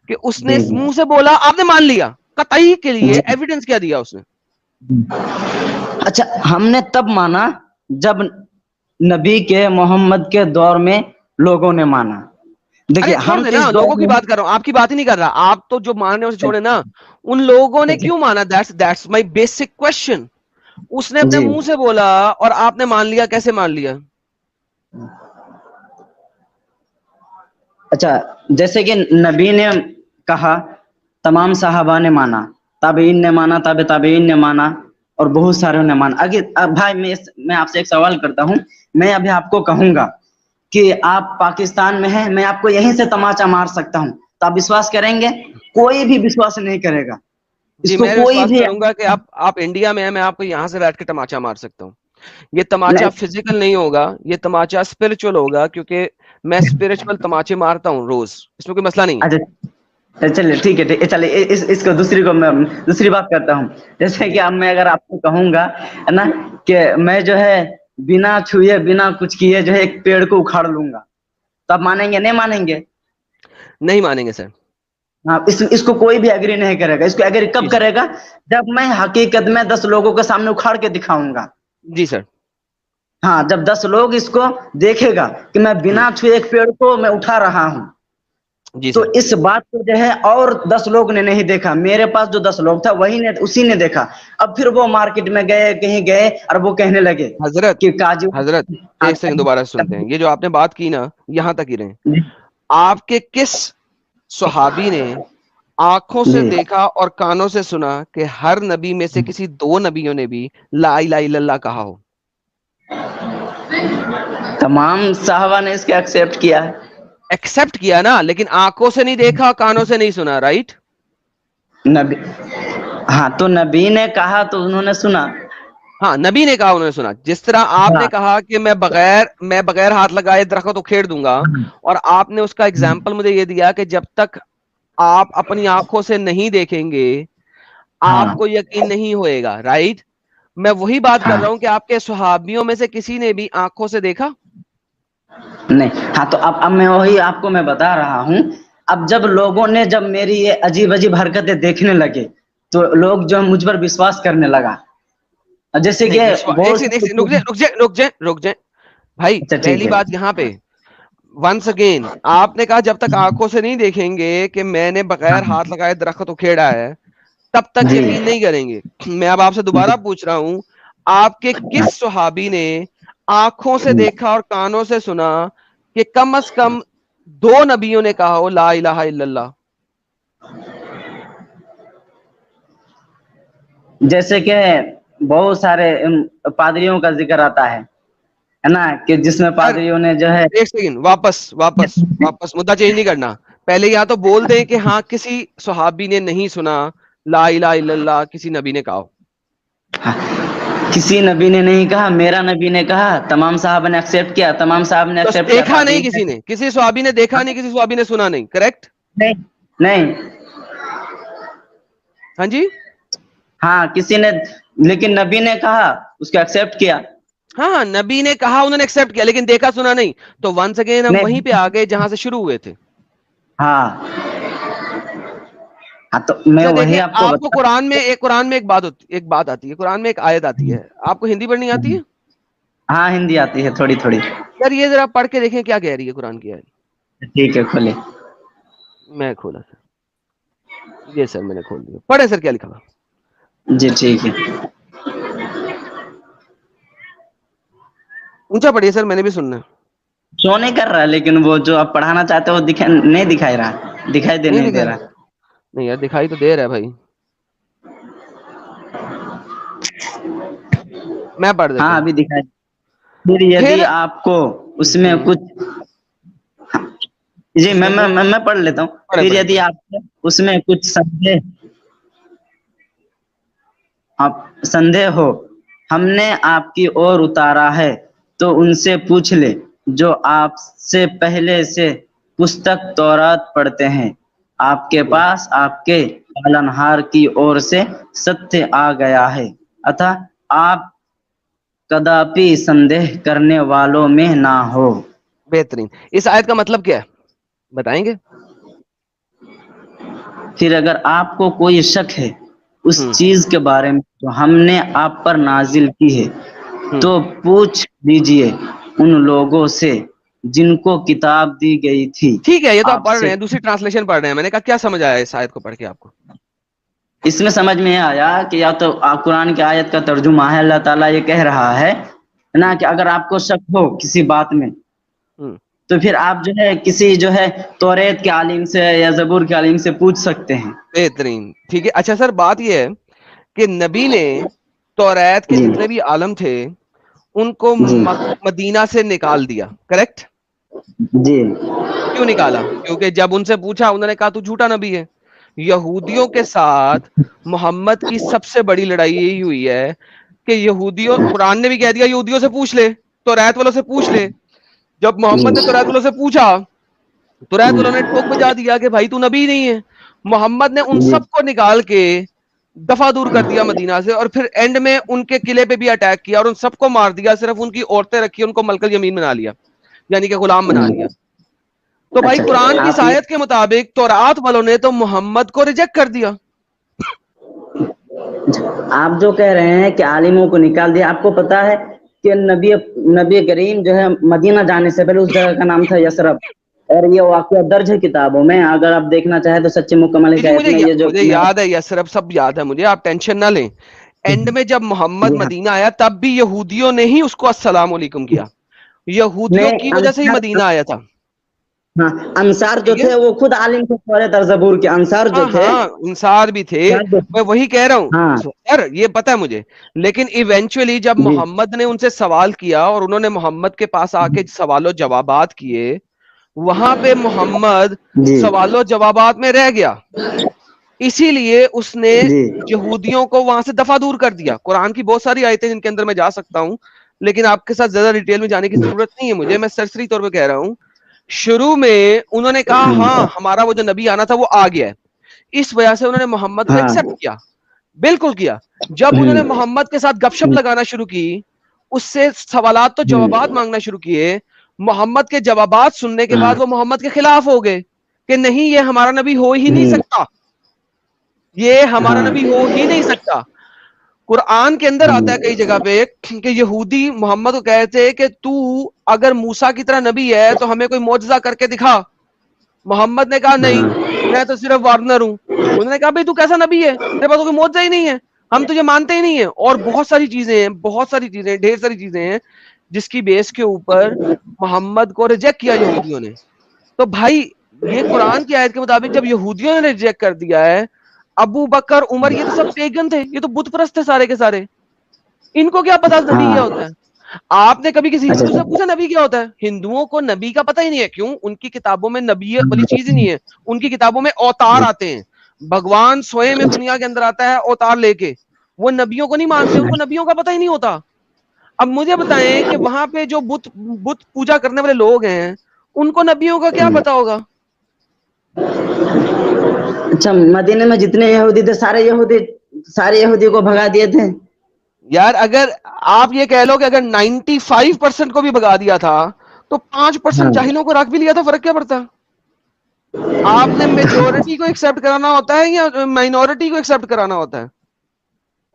کہ اس نے جی منہ سے بولا، آپ نے مان لیا. قطعی کے لیے جی ایویڈنس کیا دیا اس نے؟ اچھا، ہم نے تب مانا جب نبی کے، محمد کے دور میں لوگوں نے مانا. ارے دیکھیے چھوڑ ہم دیں تو نا، اس دور لوگوں کی میں بات کر رہا ہوں، آپ کی بات ہی نہیں کر رہا. آپ تو جو مان رہے ہیں اسے چھوڑے نا. ان لوگوں نے کیوں مانا؟ That's my basic question. اس نے اپنے جی منہ سے بولا اور آپ نے مان لیا، کیسے مان لیا؟ اچھا، جیسے کہ نبی نے کہا، تمام صحابہ نے مانا، تابعین نے مانا، تابعین نے مانا، اور بہت سارے نے مانا. اب بھائی میں آپ سے ایک سوال کرتا ہوں. میں ابھی آپ کو کہوں گا کہ آپ پاکستان میں ہیں، میں آپ کو یہیں سے تماچا مار سکتا ہوں، تو آپ وشواس کریں گے؟ کوئی بھی وشواس نہیں کرے گا اس جی کو، میں کوئی وشواس بھی کروں گا کہ آپ انڈیا میں ہیں، میں آپ کو یہاں سے بیٹھ کے تماچا مار سکتا ہوں. یہ تماچا نہیں. فزیکل نہیں ہوگا، یہ تماچا اسپرچل ہوگا، کیونکہ میں اسپرچل تماچے مارتا ہوں روز. اس میں کوئی مسئلہ نہیں ہے. اچھا چلیے ٹھیک ہے، چلیے اس کو میں دوسری بات کرتا ہوں. جیسے کہ اب میں اگر آپ کو کہوں گا ہے نا کہ میں جو ہے بنا چھوئے بنا کچھ کیے جو ہے ایک پیڑ کو اکھاڑ لوں گا، تو آپ مانیں گے؟ نہیں مانیں گے. نہیں مانیں گے سر. ہاں، اس کو کوئی بھی ایگری نہیں کرے گا. اس کو ایگری جی کب سر. کرے گا؟ جب میں حقیقت میں 10 لوگوں کے سامنے اکھاڑ کے دکھاؤں گا. جی سر. ہاں، جب 10 لوگ اس کو دیکھے گا کہ میں بنا چھوئے ایک پیڑ کو میں اٹھا رہا ہوں، جی تو سر. اس بات کو جو ہے اور 10 لوگ نے نہیں دیکھا. میرے پاس جو 10 لوگ تھا اسی نے دیکھا. اب پھر وہ مارکیٹ میں گئے، کہیں گئے، اور وہ کہنے لگے حضرت کہ کاجو. حضرت ایک سیکنڈ دوبارہ سے سنتے ہیں. یہ جو آپ نے بات کی نا، یہاں تک ہی رہیں. آپ کے کس صحابی نے آنکھوں سے جی دیکھا اور کانوں سے سنا کہ ہر نبی میں سے کسی 2 نبیوں نے بھی لا الہ الا اللہ کہا ہو؟ تمام صحابہ نے اس کو ایکسپٹ کیا ہے. ایکسپٹ کیا نا، لیکن آنکھوں سے نہیں دیکھا، کانوں سے نہیں سنا، رائٹ؟ نبی، ہاں تو نبی نے کہا تو انہوں نے سنا. ہاں نبی نے کہا، انہوں نے سنا. جس طرح آپ نے ہاں کہا کہ میں بغیر ہاتھ لگائے درخت کو کھیڑ دوں گا، اور آپ نے اس کا ایگزامپل مجھے یہ دیا کہ جب تک آپ اپنی آنکھوں سے نہیں دیکھیں گے ہاں آپ کو یقین نہیں ہوئے گا، رائٹ؟ میں وہی بات کر ہاں رہا ہوں کہ آپ کے صحابیوں میں سے کسی نے بھی آنکھوں سے دیکھا؟ نہیں. ہاں تو اب میں وہی آپ کو میں بتا رہا ہوں. اب جب لوگوں نے جب میری یہ عجیب عجیب حرکتیں دیکھنے لگے تو لوگ جو مجھ پر وشواس کرنے لگا. جیسے نہیں کہ ایک بہت سیکنڈ سے. رک جائیں بھائی. اچھا ٹھیک پہلی ہے. بات یہاں پہ ونس اگین آپ نے کہا جب تک آنکھوں سے نہیں دیکھیں گے کہ میں نے بغیر ہاتھ لگائے درخت کھیڑا ہے تب تک جی یقین نہیں کریں گے. میں اب آپ سے دوبارہ پوچھ رہا ہوں، آپ کے کس صحابی نے آنکھوں سے دیکھا اور کانوں سے سنا کہ کم از کم 2 نبیوں نے کہا ہو لا الہ الا اللہ؟ جیسے کہ بہت سارے پادریوں کا ذکر آتا ہے ہے نا, کہ جس میں پادریوں نے جو ہے, ایک سیکنڈ, واپس مدعا چینج نہیں کرنا. پہلے یا تو بول دیں کہ ہاں کسی صحابی نے نہیں سنا لا الہ الا اللہ, کسی نبی نے کہا. کسی نبی نے نہیں کہا, میرا نبی نے کہا, تمام صحابہ نے ایکسپٹ کیا, تمام صحابہ نے ایکسپٹ کیا. دیکھا نہیں کسی نے, کسی صحابی نے دیکھا نہیں, کسی صحابی نے سنا نہیں, کریکٹ؟ نہیں, ہاں جی, ہاں کسی نے, لیکن نبی نے کہا, اس کو ایکسپٹ کیا. ہاں نبی نے کہا, انہوں نے ایکسپٹ کیا, لیکن دیکھا سنا نہیں. تو ونس اگین ہم وہیں پہ آ گئے جہاں سے شروع ہوئے تھے. ہاں تو میں اچھا دیکھیں, وہی آپ کو بتا. قرآن میں ایک بات آتی ہے, قرآن میں ایک آیت آتی ہے. آپ کو ہندی پڑھنی آتی ہے؟ ہاں ہندی آتی ہے تھوڑی تھوڑی. یار یہ ذرا پڑھ کے دیکھیں کیا کہہ رہی ہے قرآن کی آیت. ٹھیک ہے, کھولے. میں کھولا سر, یہ سر میں نے کھول دیا, پڑھے سر کیا لکھا ہوا. جی ٹھیک ہے. اونچا پڑھیے سر, میں نے بھی سننا ہے. شو نہیں کر رہا, لیکن وہ جو آپ پڑھانا چاہتے ہیں وہ نہیں دکھائی رہا, دکھائی نہیں دے رہا. نہیں یار دکھائی تو دے رہا ہے بھائی, میں پڑھ دیتا ہاں ہوں. ابھی دکھائی. پھر یدی آپ کو اس میں کچھ, جی اس کے اندر میں پڑھ لیتا ہوں. پھر پڑھے یدی آپ کو اس میں کچھ سندے ہو, ہم نے آپ کی اور اتارا ہے, تو ان سے پوچھ لے جو آپ سے پہلے سے پستک تورات پڑھتے ہیں. آپ کے پاس آپ کے پالنہار کی اور سے ستیہ آ گیا ہے, اتھا آپ کداپی سندیہ کرنے والوں میں نہ ہو. بہترین. اس آیت کا مطلب کیا ہے بتائیں گے؟ پھر اگر آپ کو کوئی شک ہے اس ہوں چیز کے بارے میں جو ہم نے آپ پر نازل کی ہے, ہوں تو پوچھ لیجئے ان لوگوں سے جن کو کتاب دی گئی تھی. ٹھیک ہے, یہ تو آپ پڑھ رہے سے ہیں, دوسری ٹرانسلیشن پڑھ رہے ہیں. میں نے کہا کیا سمجھ آیا اس آیت کو پڑھ کے آپ کو؟ اس میں سمجھ میں آیا کہ یا تو قرآن کی آیت کا ترجمہ ہے, اللہ تعالیٰ یہ کہہ رہا ہے نا کہ اگر آپ کو شک ہو کسی بات میں, ہوں تو پھر آپ جو ہے کسی جو ہے توریت کے عالم سے یا زبور کے عالم سے پوچھ سکتے ہیں. بہترین. ٹھیک ہے. اچھا سر, بات یہ ہے کہ نبی نے توریت کے جی جتنے بھی عالم تھے ان کو جی مدینہ سے نکال دیا, کریکٹ؟ جی کیوں نکالا؟ کیونکہ جب ان سے پوچھا انہوں نے کہا تو جھوٹا نبی ہے. یہودیوں کے ساتھ محمد کی سب سے بڑی لڑائی یہی ہوئی ہے کہ یہودیوں, قرآن نے بھی کہہ دیا یہودیوں سے پوچھ لے, توریت والوں سے پوچھ لے. جب محمد نے توریت والوں سے پوچھا, توریت والوں نے ٹوک بجا دیا کہ بھائی تو نبی نہیں ہے. محمد نے ان جی سب کو نکال کے دفع دور کر دیا مدینہ سے, اور پھر اینڈ میں ان کے قلعے پہ بھی اٹیک کیا اور ان سب کو مار دیا, صرف ان کی عورتیں رکھی, ان کو ملکل یمین بنا لیا, یعنی کہ غلام بنا لیا. تو بھائی اچھا قرآن کی آپ یہ, آیت کے مطابق تورات والوں نے تو محمد کو ریجیکٹ کر دیا. آپ جو کہہ رہے ہیں کہ عالموں کو نکال دیا, آپ کو پتا ہے کہ نبی کریم جو ہے مدینہ جانے سے پہلے اس جگہ کا نام تھا یثرب, اور یہ واقعہ درج ہے کتابوں میں, اگر آپ دیکھنا چاہیں تو سچے مکمل جی ہدایت میں یہ جو مجھے یاد ہے, یہ سب یاد ہے مجھے, آپ ٹینشن نہ لیں. اینڈ میں جب محمد جی ہاں, مدینہ آیا تب بھی یہودیوں نے ہی اس کو السلام علیکم کیا. یہودیوں کی وجہ سے ہی مدینہ آیا تھا. ہاں انصار جو ٹھیک ہے, تھے وہ خود عالم تھے توریت اور زبور کے, انصار جو تھے, ہاں انصار بھی تھے, میں وہی کہہ رہا ہوں ہاں سر, یہ پتا ہے مجھے. لیکن ایونچولی جب جی محمد نے ان سے سوال کیا اور انہوں نے محمد کے پاس آ کے سوال و جوابات کیے, وہاں پہ محمد جی سوال و جوابات میں رہ گیا. اسی لیے اس نے جی یہودیوں کو وہاں سے دفع دور کر دیا. قرآن کی بہت ساری آیتیں جن کے اندر میں جا سکتا ہوں, لیکن آپ کے ساتھ زیادہ ڈیٹیل میں جانے کی ضرورت نہیں ہے مجھے, میں سرسری طور پہ کہہ رہا ہوں. شروع میں انہوں نے کہا ہاں ہمارا وہ جو نبی آنا تھا وہ آ گیا ہے, اس وجہ سے انہوں نے محمد کو ہاں ایکسپٹ کیا, بالکل کیا. جب انہوں نے محمد کے ساتھ گپ شپ لگانا شروع کی, اس سے سوالات تو جوابات مانگنا شروع کیے, محمد کے جوابات سننے کے بعد وہ محمد کے خلاف ہو گئے کہ نہیں یہ ہمارا نبی ہو ہی نہیں سکتا, یہ ہمارا نبی ہو ہی نہیں سکتا. قرآن کے اندر آتا ہے کئی جگہ پہ کہ یہودی محمد کو کہتے کہ تو اگر موسیٰ کی طرح نبی ہے تو ہمیں کوئی معجزہ کر کے دکھا. محمد نے کہا نہیں, میں تو صرف وارنر ہوں. انہوں نے کہا بھائی تو کیسا نبی ہے, تیرے پاس کوئی معجزہ ہی نہیں ہے, ہم تجھے مانتے ہی نہیں ہیں. اور بہت ساری چیزیں ہیں, ڈھیر ساری چیزیں ہیں جس کی بیس کے اوپر محمد کو ریجیکٹ کیا یہودیوں نے. تو بھائی یہ قرآن کی آیت کے مطابق جب یہودیوں نے ریجیکٹ کر دیا ہے, ابو بکر عمر یہ تو سب پیگن تھے, یہ تو بت پرست تھے سارے کے سارے, ان کو کیا پتا نبی کیا ہوتا ہے. آپ نے کبھی کسی اچھا ہندو سے اچھا پوچھا نبی کیا ہوتا ہے؟ ہندوؤں کو نبی کا پتہ ہی نہیں ہے. کیوں؟ ان کی کتابوں میں نبی والی چیز ہی نہیں ہے. ان کی کتابوں میں اوتار آتے ہیں. بھگوان سوئم اس دنیا کے اندر آتا ہے اوتار لے کے. وہ نبیوں کو نہیں مانتے, ان کو نبیوں کا پتہ ہی نہیں ہوتا. اب مجھے بتائیں کہ وہاں پہ جو بت پوجا کرنے والے لوگ ہیں, ان کو نبیوں کا کیا پتا ہوگا؟ اچھا, مدینے میں جتنے یہودی تھے سارے یہودی کو بھگا دیے تھے. یار اگر آپ یہ کہہ لو کہ اگر 95% کو بھی بھگا دیا تھا تو 5% ہاں جاہلوں کو رکھ بھی لیا تھا, فرق کیا پڑتا؟ آپ نے میجورٹی کو ایکسپٹ کرانا ہوتا ہے یا مائنورٹی کو ایکسپٹ کرانا ہوتا ہے؟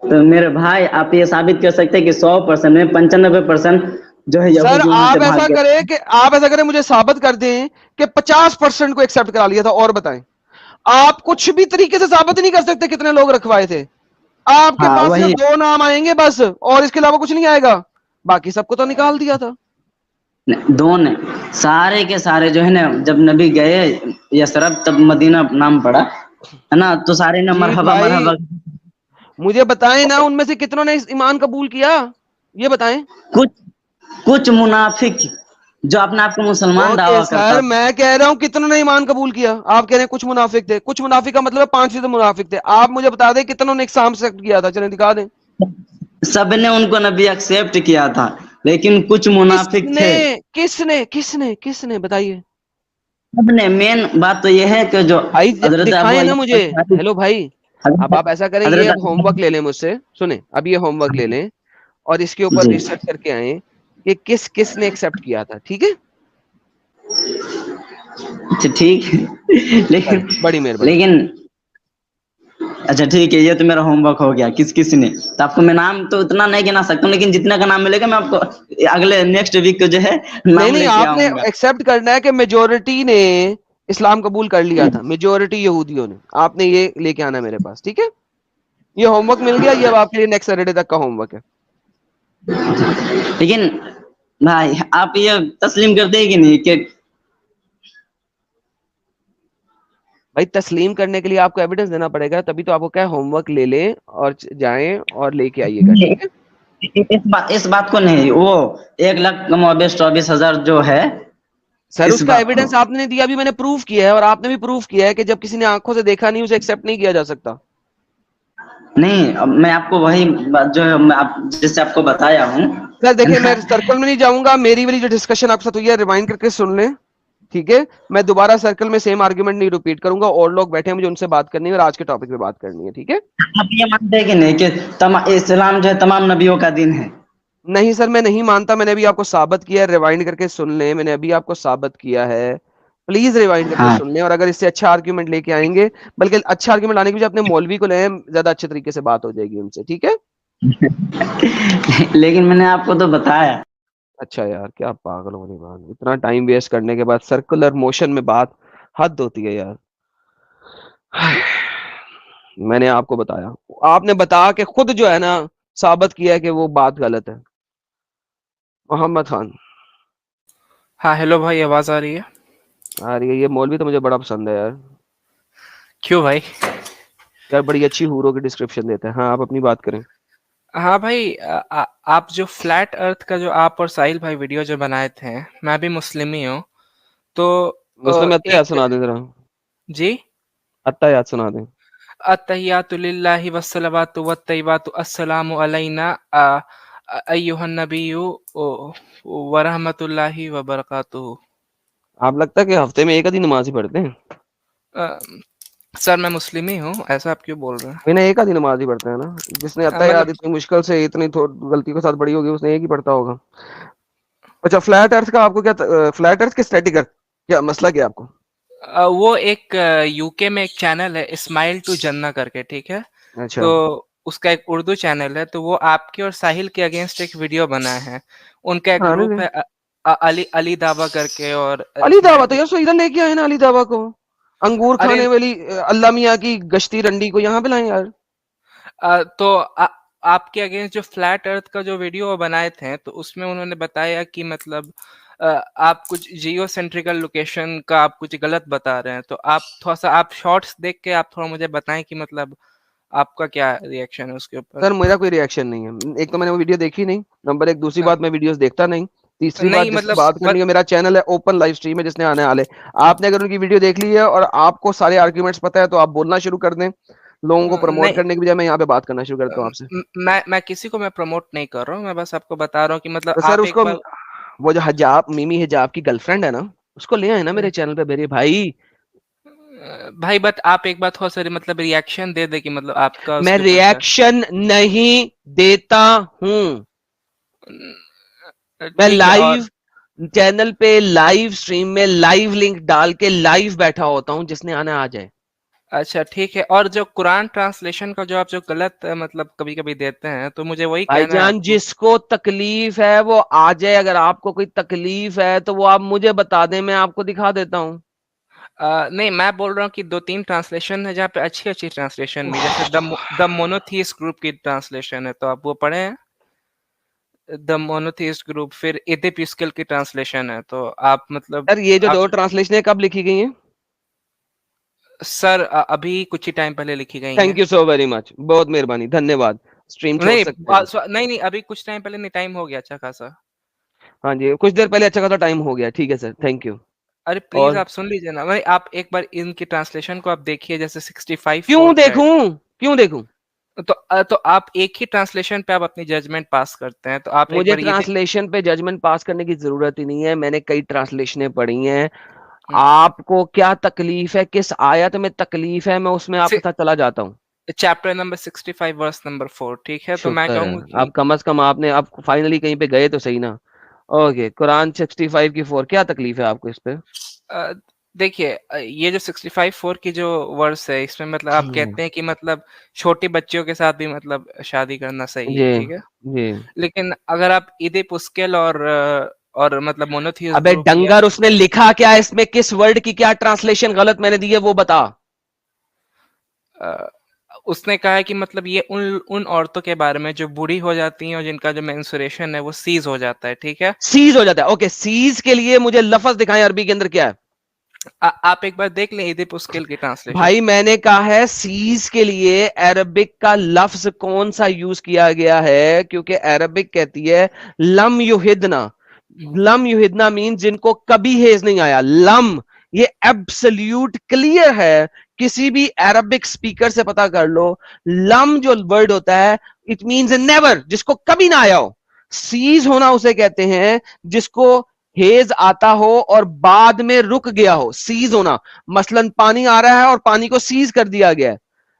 تو میرے بھائی آپ یہ ثابت کر سکتے ہیں کہ 100% میں 95% جو ہے سر یہودی وہاں سے آپ بھاگ ایسا گئے. کریں کہ آپ ایسا کریں مجھے ثابت کر دیں کہ 50% کو ایکسپٹ کرا لیا تھا, اور بتائیں. آپ کچھ بھی طریقے سے ثابت نہیں کر سکتے کتنے لوگ رکھوائے تھے. آپ کے ہاں پاس وہی صرف 2 نام آئیں گے بس, اور اس کے علاوہ کچھ نہیں آئے گا. باقی سب کو تو نکال دیا تھا. دونوں سارے کے سارے جو ہے نا, جب نبی گئے یثرب تب مدینہ نام پڑا ہے نا, تو سارے نے جی مرحبا بھائی مرحبا. مجھے بتائیں نا, ان میں سے کتنوں نے ایمان قبول کیا, یہ بتائیں. کچھ منافق جو اپنے آپ کو مسلمان اوکے دعویٰ کرتا سر, میں کہہ رہا ہوں کتنوں نے ایمان قبول کیا. آپ کہہ رہے ہیں کچھ منافق تھے. کچھ منافق کا مطلب ہے 5% منافق تھے. آپ مجھے بتا دیں کتنوں نے اقسام سے کیا تھا, چلیں دکھا دیں. سب نے ان کو نبی ایکسپٹ کیا تھا, لیکن کچھ کس منافق نے تھے. کس نے بتائیے. سب نے. مین بات تو یہ ہے کہ جو بھائی حضرت ابو دکھائیں نا ایوب مجھے. انصاری, ہیلو بھائی, اب آپ ایسا کریں, یہ حضرت اب ہوم ورک لے لیں مجھ سے. سنیں, اب یہ ہوم ورک لے لیں اور اس کے اوپر جی ریسرچ کر کے آئیں کہ کس کس نے ایکسپٹ کیا تھا. ٹھیک ہے, اچھا ٹھیک ہے. لیکن چلیں, بڑی مہربانی. لیکن اچھا ٹھیک ہے, یہ تو میرا ہوم ورک ہو گیا. کس نے, تو آپ کو میں نام تو اتنا نہیں گنا سکتا ہوں, لیکن جتنے کا نام ملے گا میں آپ کو اگلے نیکسٹ ویک کو جو ہے نام نہیں, لے کے آپ نے آؤں گا. ایکسپٹ کرنا ہے کہ میجورٹی نے اسلام قبول کر لیا تھا, میجورٹی یہودیوں نے. آپ نے یہ لے کے آنا ہے میرے پاس. ٹھیک ہے, یہ ہوم ورک مل گیا. یہ اب آپ کے لیے نیکسٹ سیٹرڈے تک کا ہوم ورک ہے. لیکن بھائی آپ یہ تسلیم کرتے ہیں کہ نہیں کہ بھائی تسلیم کرنے کے لیے آپ کو ایویڈنس دینا پڑے گا, تبھی تو آپ کو کیا ہوم ورک لے لیں اور جائیں اور لے کے آئیے گا. ٹھیک ہے اس بات کو نہیں, وہ 1,24,000 جو ہے سر, اس اس کا بات کو. ایویڈنس آپ نے دیا بھی, میں نے پروف کیا ہے, اور آپ نے بھی پروف کیا ہے کہ جب کسی نے آنکھوں سے دیکھا نہیں اسے ایکسپٹ نہیں کیا جا سکتا. نہیں, اب میں آپ کو وہی بات جو ہے میں جیسے آپ کو بتایا ہوں سر ہے دیکھیں, نا. میں سرکل میں نہیں جاؤں گا. میری والی جو ڈسکشن آپ کے ساتھ ہوئی ہے ریوائنڈ کر کے سن لیں. ٹھیک ہے, میں دوبارہ سرکل میں سیم آرگومنٹ نہیں ریپیٹ کروں گا. اور لوگ بیٹھے ہیں, مجھے ان سے بات کرنی ہے اور آج کے ٹاپک پہ بات کرنی ہے. ٹھیک ہے, آپ یہ مانتے ہیں کہ نہیں کہ اسلام جو ہے تمام نبیوں کا دین ہے؟ نہیں سر, میں نہیں مانتا. میں نے ابھی آپ کو ثابت کیا ہے, ریوائنڈ کر کے سن لیں. میں نے ابھی آپ کو ثابت کیا ہے, پلیز ریوائنڈ کر کے ہاں سن لیں. اور اگر اس سے اچھا آرگومنٹ لے کے آئیں گے, بلکہ اچھا آرگومنٹ لانے کے لیے اپنے مولوی کو لیں, زیادہ اچھے طریقے سے بات ہو جائے گی ان سے. ٹھیک ہے, لیکن میں نے آپ کو تو بتایا. اچھا یار, کیا پاگل ہو بات, اتنا ٹائم ویسٹ کرنے کے بعد سرکولر موشن میں بات حد ہوتی ہے یار. میں نے آپ کو بتایا, آپ نے بتا کے خود جو ہے نا ثابت کیا ہے کہ وہ بات غلط ہے. محمد خان. ہاں ہیلو بھائی, آواز آ رہی ہے؟ آ رہی ہے. یہ مولوی تو مجھے بڑا پسند ہے یار. کیوں بھائی؟ یار بڑی اچھی ہورو کی ڈسکرپشن دیتا ہے. ہاں, آپ اپنی بات کریں. ہاں بھائی, آپ جو فلیٹ ارتھ کا جو آپ اور ساحل بھائی ویڈیو جو بنائے تھے, میں بھی مسلم ہی ہوں, تو مسلم اتہ یاد ایک سنا دیں ذرا, جی, اتہ یاد سنا دیں. التحیات للہ والصلوات والطیبات السلام علینا ایھا النبی ورحمۃ اللہ وبرکاتہ. آپ لگتا ہے کہ ہفتے میں ایک آدھی نماز ہی پڑھتے ہیں. سر میں مسلم ہی ہوں, ایسا آپ کیوں بول رہے ہیں؟ انہیں ایک آدھی نماز ہی پڑھتے ہیں نا. جس نے اتہ یاد مطلب اتنی مشکل سے اتنی غلطی کے ساتھ بڑی ہوگی, اس نے ایک ہی پڑھتا ہوگا. اچھا, فلیٹ ارتھ کا آپ کو کیا, فلیٹ ارتھ کے اسٹیٹک ارتھ کیا مسئلہ کیا آپ کو؟ وہ ایک یو کے میں ایک چینل ہے اسمائل ٹو جنہ کر کے, ٹھیک ہے, اچھا, تو اس کا ایک اردو چینل ہے, تو وہ آپ کے اور ساحل کے اگینسٹ ایک ویڈیو بنا ہے. ان کا ایک آنے گروپ دیں. ہے علی دعویٰ کر کے, اور علی اسماعیل. دعویٰ تو یار سو ادھر لے کے آئے نا علی دعویٰ کو, انگور ارے کھانے والی اللہ میاں کی گشتی رنڈی کو یہاں پہ لائیں یار. تو آپ کے اگینسٹ جو فلیٹ ارتھ کا جو ویڈیو بنائے تھے, تو اس میں انہوں نے بتایا کہ مطلب آپ کچھ جیو سینٹریکل لوکیشن کا آپ کچھ غلط بتا رہے ہیں. تو آپ تھوڑا سا آپ شارٹس دیکھ کے آپ تھوڑا مجھے بتائیں کہ مطلب آپ کا کیا ریئیکشن ہے اس کے اوپر؟ سر میرا کوئی ریئیکشن نہیں ہے. ایک تو میں نے وہ ویڈیو دیکھی نہیں, نمبر ایک. دوسری بات میں ویڈیوز دیکھتا نہیں. تیسری بات نہیں جس سے مطلب بات کرنی ہے, میرا چینل ہے اوپن لائیو اسٹریم ہے جس نے آنے والے. آپ نے اگر ان کی ویڈیو دیکھ لی ہے اور آپ کو سارے آرگیومنٹس پتہ ہے تو آپ بولنا شروع کر دیں. لوگوں کو پروموٹ نہیں کرنے کی بجائے میں یہاں پہ بات کرنا شروع کرتا ہوں آپ سے. میں کسی کو میں پروموٹ نہیں کر رہا ہوں, میں بس آپ کو بتا رہا ہوں کہ مطلب تو سر آپ اس ایک کو, بار وہ جو حجاب میمی حجاب کی گرل فرینڈ ہے نا, اس کو لے آئے نا میرے چینل پہ میرے بھائی. بھائی بٹ آپ ایک بات تھوڑا سا مطلب ریئیکشن دے دے کہ مطلب آپ کا اس میں کے اوپر کیا ریئیکشن نہیں دیتا ہوں. میں ٹھیک ہے. اور لائیو چینل پہ لائیو اسٹریم میں لائیو لنک ڈال کے لائیو بیٹھا ہوتا ہوں, جس نے آنا آ جائے. اچھا ٹھیک ہے. اور جو قرآن ٹرانسلیشن کا جو آپ جو غلط مطلب کبھی کبھی دیتے ہیں تو مجھے وہی بھائی کہنا ہے جان آپ کو. جس کو تکلیف ہے وہ آ جائے. اگر آپ کو کوئی تکلیف ہے تو وہ آپ مجھے بتا دیں, میں آپ کو دکھا دیتا ہوں. نہیں میں بول رہا ہوں کہ 2-3 ٹرانسلیشن ہے جہاں پہ اچھی اچھی ٹرانسلیشن بھی, جیسے دا مونوتھیسٹ گروپ کی ٹرانسلیشن ہے تو آپ وہ پڑھے ہیں, دا مونوتھیسٹ گروپ. پھر ایدھیپسکل کی ٹرانسلیشن ہے تو آپ مطلب سر یہ جو آپ دو ٹرانسلیشنیں کب لکھی گئی ہیں؟ سر ابھی کچھ ہی ٹائم پہلے لکھی گئی ہیں. Thank you so very much, بہت مہربانی, دھنیہ واد. اسٹریم چھوڑ نہیں سکتے ہیں. نہیں ابھی کچھ ٹائم پہلے نہیں, ٹائم ہو گیا اچھا خاصا. ہاں جی, کچھ دیر پہلے اچھا خاصا ٹائم ہو گیا. ٹھیک ہے سر, تھینک یو. ارے پلیز اور آپ سن لیجیے نا بھائی, آپ ایک بار ان کی ٹرانسلیشن کو آپ دیکھیے, جیسے 65 کیوں فورتھ ہے دیکھوں, کیوں دیکھوں؟ تو آپ ایک ہی ٹرانسلیشن پہ آپ اپنی ججمنٹ پاس کرتے ہیں, تو آپ ایک مجھے بار یہ ٹرانسلیشن پہ ججمنٹ پاس کرنے کی ضرورت ہی نہیں ہے. میں نے کئی ٹرانسلیشنیں پڑھی ہیں. آپ کو کیا تکلیف ہے, کس آیت میں تکلیف ہے, میں اس میں آپ کے ساتھ چلا جاتا ہوں. Chapter number 65 verse number 4. ٹھیک ہے, تو میں شکر کہوں ہے گا کہ آپ کم از کم آپ نے آپ فائنلی کہیں پہ گئے تو صحیح نا. اوکے, قرآن 65 کی 4, کیا تکلیف ہے آپ کو اس پہ؟ دیکھیے یہ جو 65 کی جو ورس ہے, اس میں مطلب آپ کہتے ہیں کہ مطلب چھوٹی بچیوں کے ساتھ بھی مطلب شادی کرنا صحیح ہے. جی ٹھیک ہے, جی. لیکن اگر آپ ایدھیپسکل اور مطلب مونوتھیس ابے گروپ یا ڈنگر, اس نے لکھا کیا اس میں, کس ورڈ کی کیا ٹرانسلیشن غلط میں نے دی ہے وہ بتا. اس نے کہا ہے کہ مطلب یہ ان عورتوں کے بارے میں جو بوڑھی ہو جاتی ہیں اور جن کا جو مینسوریشن ہے وہ سیز ہو جاتا ہے. ٹھیک ہے, سیز ہو جاتا ہے. اوکے, سیز کے لیے مجھے لفظ دکھائیں عربی کے اندر کیا ہے. آپ ایک بار دیکھ لیں ایدھیپسکل کی ٹرانسلیشن. بھائی میں نے کہا ہے سیز کے لیے عربک کا لفظ کون سا یوز کیا گیا ہے, کیونکہ عربک کہتی ہے لم یہدنا. لم یہدنا مین جن کو کبھی ہیز نہیں آیا. لم یہ ایبسلیوٹ کلیئر ہے, کسی بھی عربک سپیکر سے پتا کر لو. لم جو ورڈ ہوتا ہے اٹ مینز نیور, جس کو کبھی نہ آیا ہو. سیز ہونا اسے کہتے ہیں جس کو ہیز آتا ہو اور بعد میں رک گیا ہو, سیز ہونا. مثلا پانی آ رہا ہے اور پانی کو سیز کر دیا گیا ہے.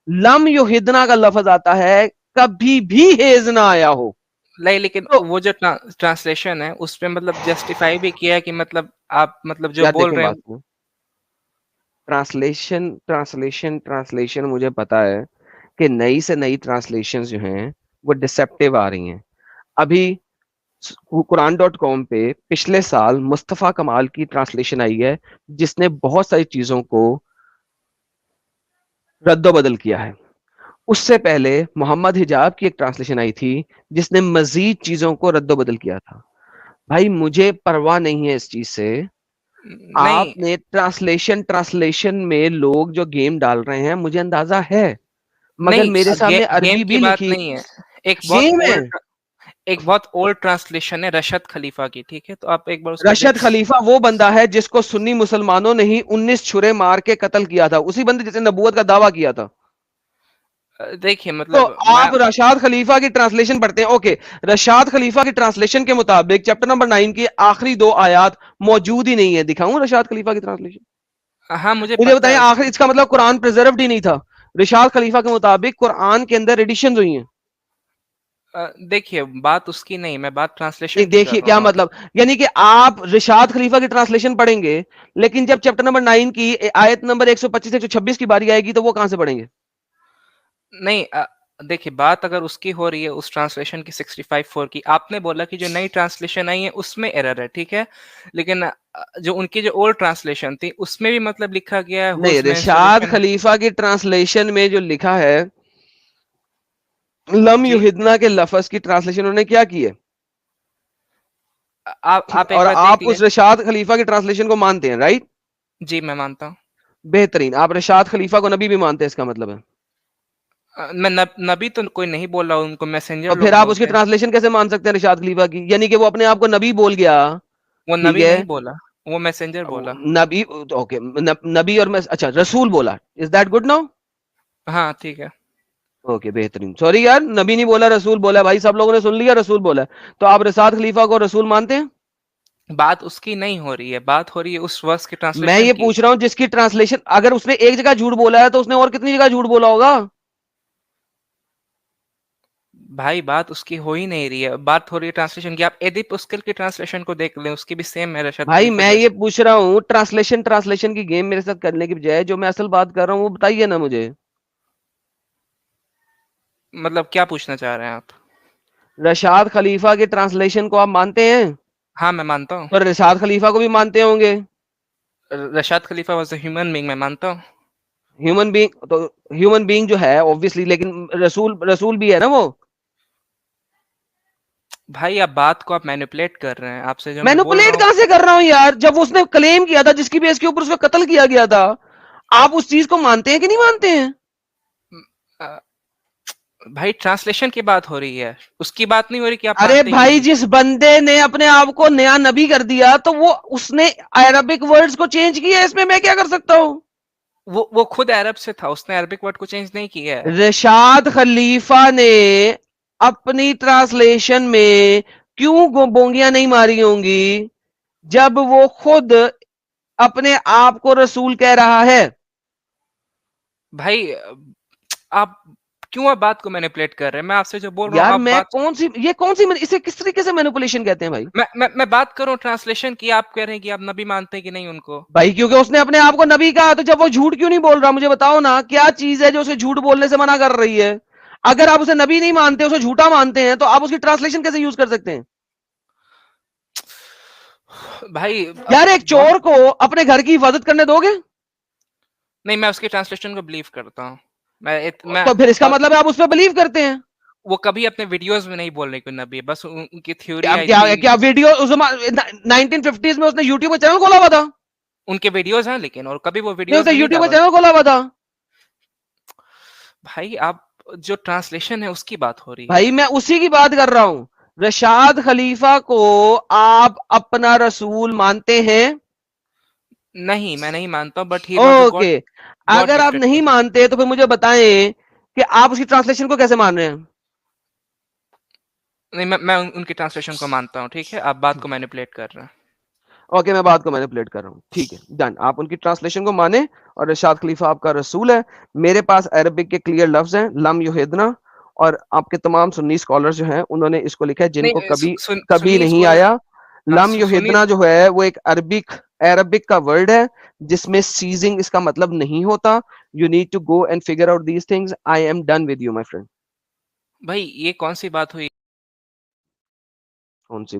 لم یہدنا کا لفظ آتا ہے کبھی بھی ہیز نہ آیا ہو. نہیں, لیکن تو وہ جو ٹرانسلیشن ہے اس پہ مطلب جسٹیفائی بھی کیا ہے کہ مطلب آپ مطلب جو یار بول دیکھیں رہے بات ہیں. کو, ٹرانسلیشن مجھے پتا ہے کہ نئی سے نئی ٹرانسلیشن جو ہیں وہ ڈسپٹیو آ رہی ہیں. ابھی قرآن.com پہ پچھلے سال مصطفیٰ کمال کی ٹرانسلیشن آئی ہے جس نے بہت ساری چیزوں کو رد و بدل کیا ہے. اس سے پہلے محمد حجاب کی ایک ٹرانسلیشن آئی تھی جس نے مزید چیزوں کو رد و بدل کیا تھا. بھائی مجھے پرواہ نہیں ہے اس چیز سے. نہیں آپ نے ٹرانسلیشن میں لوگ جو گیم ڈال رہے ہیں مجھے اندازہ ہے, مگر میرے نہیں, سامنے گیم عربی کی بھی بات لکھی نہیں ہے. ایک بہت گیم ہے. اولڈ ٹرانسلیشن ہے رشد خلیفہ کی. ٹھیک ہے, تو آپ ایک بار اس کو رشد خلیفہ وہ بندہ ہے جس کو سنی مسلمانوں نے ہی 19 چھرے مار کے قتل کیا تھا, اسی بندے جس نے نبوت کا دعویٰ کیا تھا. دیکھیے تو مطلب میں آپ رشاد خلیفہ کی ٹرانسلیشن پڑھتے ہیں. اوکے, رشاد خلیفہ کی ٹرانسلیشن کے مطابق چیپٹر نمبر 9 کی آخری 2 آیات موجود ہی نہیں ہے. دکھاؤں رشاد خلیفہ کی ٹرانسلیشن؟ ہاں مجھے مجھے پتا بتائیں ہے آخر, اس کا مطلب قرآن پریزروڈ ہی نہیں تھا. رشاد خلیفہ کے مطابق قرآن کے اندر ایڈیشنز ہوئی ہیں. دیکھیے بات اس کی نہیں, میں بات ٹرانسلیشن کی کر دیکھیے رہا کیا ہوں. مطلب, یعنی کہ آپ رشاد خلیفہ کی ٹرانسلیشن پڑھیں گے لیکن جب چیپٹر نمبر 9 کی آیت نمبر 125 126 کی باری آئے گی تو وہ کہاں سے پڑھیں گے؟ نہیں دیکھیے بات اگر اس کی ہو رہی ہے اس ٹرانسلیشن کی 65 کی, آپ نے بولا کہ جو نئی ٹرانسلیشن آئی ہے اس میں ایرر ہے. ٹھیک ہے, لیکن جو ان کی جو اولڈ ٹرانسلیشن تھی اس میں بھی مطلب لکھا گیا ہے نہیں, whose رشاد menstruation. خلیفہ کی ٹرانسلیشن میں جو لکھا ہے لم جی یحدنا کے لفظ کی ٹرانسلیشن انہوں نے کیا کی ہے, آپ ایک اور بار دیکھ آپ لیں. اس رشاد خلیفہ کی ٹرانسلیشن کو مانتے ہیں رائٹ؟ جی میں مانتا ہوں. بہترین, آپ رشاد خلیفہ کو نبی بھی مانتے ہیں, اس کا مطلب ہے میں نبی تو کوئی نہیں بول رہا، ان کو میسنجر تو لوگ پھر آپ اس کی بولتے ہیں. ٹرانسلیشن کیسے مان سکتے ہیں رشاد خلیفہ کی؟ یعنی کہ وہ اپنے آپ کو نبی بول گیا. وہ ٹھیک نبی ہے، نہیں بولا، وہ میسنجر بولا. نبی اوکے، نبی اور اچھا رسول بولا. Is that good now? ہاں ٹھیک ہے. اوکے بہترین. سوری یار، نبی نہیں بولا رسول بولا. بھائی سب لوگوں نے سن لیا رسول بولا. تو آپ رشاد خلیفہ کو رسول مانتے ہیں؟ بات اس کی نہیں ہو رہی ہے، بات ہو رہی ہے اس ورس کی میں ٹرانسلیشن یہ کی. پوچھ رہا ہوں جس کی ٹرانسلیشن، اگر اس نے ایک جگہ جھوٹ بولا ہے تو اس نے اور کتنی جگہ جھوٹ بولا ہوگا؟ بھائی بات اس کی ہو ہی نہیں رہی ہے، بات ہو رہی ہے ٹرانسلیشن کی. آپ ایدپ اسکل کی ٹرانسلیشن کو دیکھ لیں، اس کی بھی سیم ہے رشاد بھائی خلیفہ میں یہ جیسے. پوچھ رہا ہوں ٹرانسلیشن کی گیم میرے ساتھ کرنے کی بجائے جو میں اصل بات کر رہا ہوں وہ بتائیے نا مجھے. مطلب کیا پوچھنا چاہ رہے ہیں آپ؟ رشاد خلیفہ کے ٹرانسلیشن کو آپ مانتے ہیں؟ ہاں میں مانتا ہوں. اور رشاد خلیفہ کو بھی مانتے ہوں گے. رشاد خلیفہ واز اے ہیومن بینگ، میں مانتا ہوں. ہیومن بینگ جو ہے obviously، لیکن رسول بھی ہے نا وہ. بھائی آپ بات کو آپ مینیپولیٹ کر رہے ہیں، آپ سے جو میں بول رہا مینوپولیٹ ہوں. کہاں سے کر رہا ہوں یار؟ جب اس نے کلیم کیا تھا جس کی بیس کے اوپر اس کو قتل کیا گیا تھا، آپ اس چیز کو مانتے ہیں کہ نہیں مانتے ہیں؟ بھائی ٹرانسلیشن کی بات ہو رہی ہے، اس کی بات نہیں ہو رہی کہ آپ ارے مانتے کہ بھائی نہیں. جس بندے نے اپنے آپ کو نیا نبی کر دیا تو وہ اس نے عربک ورڈز کو چینج کیا، اس میں کیا کر سکتا ہوں؟ وہ خود عرب سے تھا، اس نے عربک ورڈ کو چینج نہیں کیا ہے. رشاد خلیفہ نے اپنی ٹرانسلیشن میں کیوں بونگیاں نہیں ماری ہوں گی جب وہ خود اپنے آپ کو رسول کہہ رہا ہے؟ بھائی آپ کیوں آپ بات کو مینیپولیٹ کر رہے ہیں؟ میں آپ سے جو بول رہا ہوں یار آپ میں بات. کون سی اسے کس طریقے سے مینیپولیشن کہتے ہیں بھائی؟ میں بات کروں ٹرانسلیشن کی، آپ کہہ رہے ہیں کہ آپ نبی مانتے ہیں کہ نہیں ان کو. بھائی کیونکہ اس نے اپنے آپ کو نبی کہا، تو جب وہ جھوٹ کیوں نہیں بول رہا؟ مجھے بتاؤ نا، کیا چیز ہے جو اسے جھوٹ بولنے سے منع کر رہی ہے؟ اگر آپ اسے نبی نہیں مانتے، اسے جھوٹا مانتے ہیں، تو آپ اس کی ٹرانسلیشن کیسے یوز کر سکتے ہیں؟ بھائی یار ایک بہت. چور کو اپنے گھر کی حفاظت کرنے دو گے؟ نہیں میں اس کی ٹرانسلیشن کو بلیو کرتا ہوں. میں تو پھر اس کا اور مطلب ہے آپ اس پہ بلیو کرتے ہیں؟ وہ کبھی اپنے ویڈیوز میں نہیں بول رہے کوئی نبی، بس ان کی تھیوری اب آئی تھی. کیا ویڈیو 1950s میں اس نے یوٹیوب پہ چینل کھولا ہوا تھا؟ ان کے ویڈیوز ہیں لیکن، اور کبھی وہ نہیں، اس ویڈیوز نے میں نہیں یوٹیوب پہ ڈالا. چینل کھولا ہوا تھا. بھائی آپ جو ٹرانسلیشن ہے اس کی بات ہو رہی ہے. بھائی میں اسی کی بات کر رہا ہوں. رشاد خلیفہ کو آپ اپنا رسول مانتے ہیں؟ نہیں میں نہیں مانتا ہوں، but he was a okay, God اگر آپ گفٹڈ نہیں پرسن. مانتے تو پھر مجھے بتائیں کہ آپ اس کی ٹرانسلیشن کو کیسے مان رہے ہیں؟ نہیں میں ان کی ٹرانسلیشن کو مانتا ہوں. ٹھیک ہے، آپ بات کو مینیپولیٹ کر رہے ہیں. اوکے، میں بات کو مینیپولیٹ کر رہا ہوں. ٹھیک ہے ڈن، آپ ان کی ٹرانسلیشن کو مانیں اور رشاد خلیفہ آپ کا رسول ہے. میرے پاس عربک کے کلیئر لفظ ہیں، لم یحدنا، اور آپ کے تمام سنی اسکالر جو ہیں انہوں نے اس کو لکھا ہے جن کو نہیں کبھی سنی نہیں اسکالر. آیا. ہاں لم سنی. یحدنا جو ہے وہ ایک عربک کا ورڈ ہے جس میں سیزنگ اس کا مطلب نہیں ہوتا. You need to go and figure out these things. I am done with you my friend. بھائی یہ کون سی بات ہوئی؟ کون سی